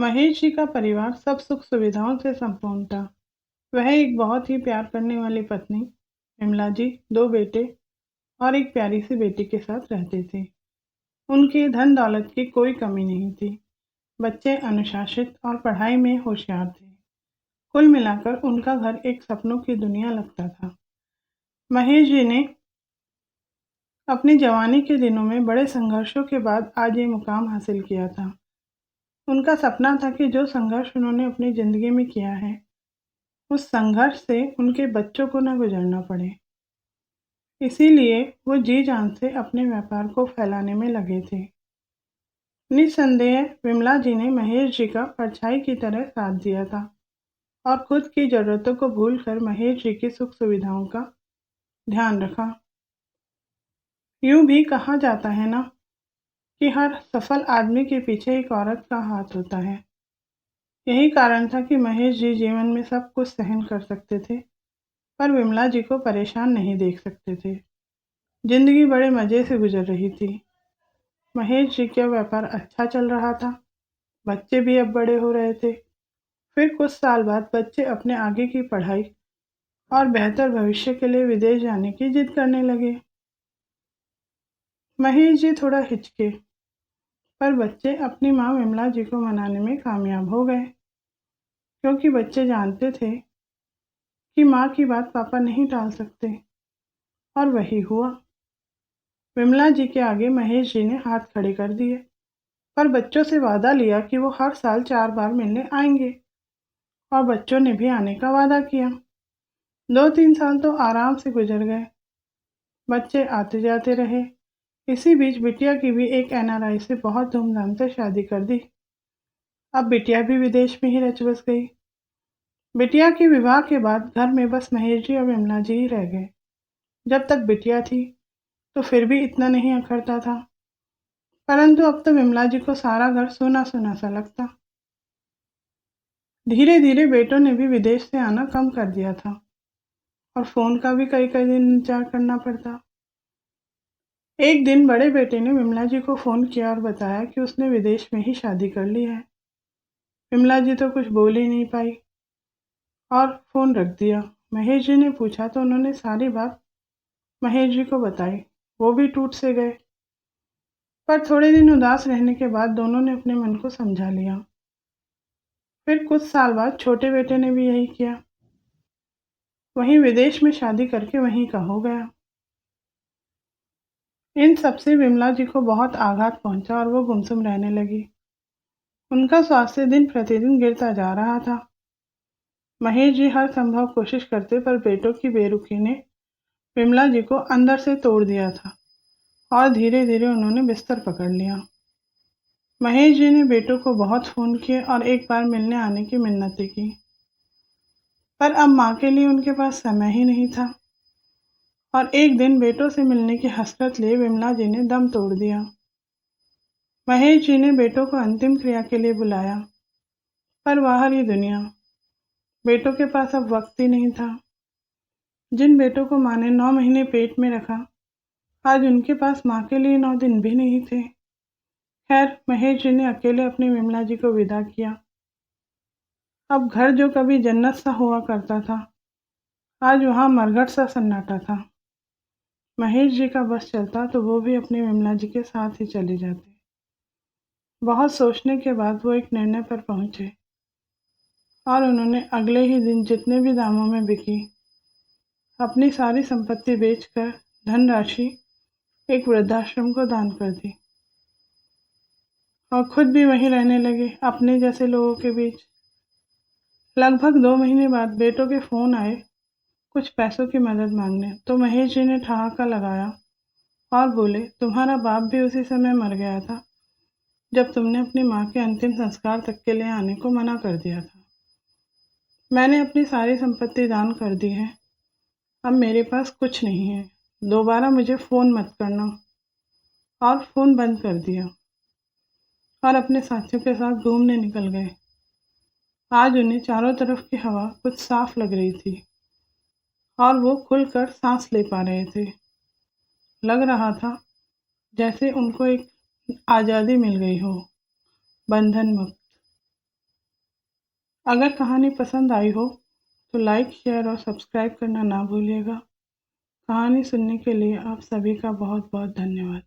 महेश जी का परिवार सब सुख सुविधाओं से संपूर्ण था। वह एक बहुत ही प्यार करने वाली पत्नी विमला जी, दो बेटे और एक प्यारी सी बेटी के साथ रहते थे। उनके धन दौलत की कोई कमी नहीं थी। बच्चे अनुशासित और पढ़ाई में होशियार थे। कुल मिलाकर उनका घर एक सपनों की दुनिया लगता था। महेश जी ने अपनी जवानी के दिनों में बड़े संघर्षों के बाद आज ये मुकाम हासिल किया था। उनका सपना था कि जो संघर्ष उन्होंने अपनी जिंदगी में किया है, उस संघर्ष से उनके बच्चों को न गुजरना पड़े। इसीलिए वो जी जान से अपने व्यापार को फैलाने में लगे थे। निस्संदेह विमला जी ने महेश जी का परछाई की तरह साथ दिया था और खुद की जरूरतों को भूलकर महेश जी की सुख सुविधाओं का ध्यान रखा। यूं भी कहा जाता है ना कि हर सफल आदमी के पीछे एक औरत का हाथ होता है। यही कारण था कि महेश जी जीवन में सब कुछ सहन कर सकते थे, पर विमला जी को परेशान नहीं देख सकते थे। जिंदगी बड़े मजे से गुजर रही थी। महेश जी का व्यापार अच्छा चल रहा था। बच्चे भी अब बड़े हो रहे थे। फिर कुछ साल बाद बच्चे अपने आगे की पढ़ाई और बेहतर भविष्य के लिए विदेश जाने की जिद करने लगे। महेश जी थोड़ा हिचके, पर बच्चे अपनी माँ विमला जी को मनाने में कामयाब हो गए, क्योंकि बच्चे जानते थे कि माँ की बात पापा नहीं टाल सकते। और वही हुआ। विमला जी के आगे महेश जी ने हाथ खड़े कर दिए, पर बच्चों से वादा लिया कि वो हर साल 4 बार मिलने आएंगे, और बच्चों ने भी आने का वादा किया। 2-3 साल तो आराम से गुजर गए। बच्चे आते जाते रहे। इसी बीच बिटिया की भी एक एनआरआई से बहुत धूमधाम से शादी कर दी। अब बिटिया भी विदेश में ही रच बस गई। बिटिया के विवाह के बाद घर में बस महेश जी और विमला जी ही रह गए। जब तक बिटिया थी तो फिर भी इतना नहीं अखरता था, परंतु अब तो विमला जी को सारा घर सूना सूना सा लगता। धीरे धीरे बेटों ने भी विदेश से आना कम कर दिया था और फोन का भी कई कई दिन इंतजार करना पड़ता। एक दिन बड़े बेटे ने विमला जी को फोन किया और बताया कि उसने विदेश में ही शादी कर ली है। विमला जी तो कुछ बोल ही नहीं पाई और फोन रख दिया। महेश जी ने पूछा तो उन्होंने सारी बात महेश जी को बताई। वो भी टूट से गए, पर थोड़े दिन उदास रहने के बाद दोनों ने अपने मन को समझा लिया। फिर कुछ साल बाद छोटे बेटे ने भी यही किया। वहीं विदेश में शादी करके वहीं का हो गया। इन सबसे विमला जी को बहुत आघात पहुंचा और वो गुमसुम रहने लगी। उनका स्वास्थ्य दिन प्रतिदिन गिरता जा रहा था। महेश जी हर संभव कोशिश करते, पर बेटों की बेरुखी ने विमला जी को अंदर से तोड़ दिया था और धीरे धीरे उन्होंने बिस्तर पकड़ लिया। महेश जी ने बेटों को बहुत फोन किए और एक बार मिलने आने की मिन्नतें की, पर अब माँ के लिए उनके पास समय ही नहीं था। और एक दिन बेटों से मिलने की हसरत लिए विमला जी ने दम तोड़ दिया। महेश जी ने बेटों को अंतिम क्रिया के लिए बुलाया, पर बाहर ही दुनिया। बेटों के पास अब वक्त ही नहीं था। जिन बेटों को माँ ने 9 महीने पेट में रखा, आज उनके पास माँ के लिए 9 दिन भी नहीं थे। खैर, महेश जी ने अकेले अपनी विमला जी को विदा किया। अब घर जो कभी जन्नत सा हुआ करता था, आज वहाँ मरघट सा सन्नाटा था। महेश जी का बस चलता तो वो भी अपनी विमला जी के साथ ही चले जाते। बहुत सोचने के बाद वो एक निर्णय पर पहुंचे और उन्होंने अगले ही दिन जितने भी दामों में बिकी, अपनी सारी संपत्ति बेचकर धनराशि एक वृद्धाश्रम को दान कर दी और खुद भी वहीं रहने लगे, अपने जैसे लोगों के बीच। लगभग 2 महीने बाद बेटों के फोन आए कुछ पैसों की मदद मांगने, तो महेश जी ने ठहाका लगाया और बोले, तुम्हारा बाप भी उसी समय मर गया था जब तुमने अपनी माँ के अंतिम संस्कार तक के लिए आने को मना कर दिया था। मैंने अपनी सारी संपत्ति दान कर दी है। अब मेरे पास कुछ नहीं है। दोबारा मुझे फ़ोन मत करना। और फ़ोन बंद कर दिया और अपने साथियों के साथ घूमने निकल गए। आज उन्हें चारों तरफ की हवा कुछ साफ लग रही थी और वो खुलकर सांस ले पा रहे थे। लग रहा था जैसे उनको एक आज़ादी मिल गई हो, बंधन मुक्त। अगर कहानी पसंद आई हो तो लाइक, शेयर और सब्सक्राइब करना ना भूलिएगा। कहानी सुनने के लिए आप सभी का बहुत बहुत धन्यवाद।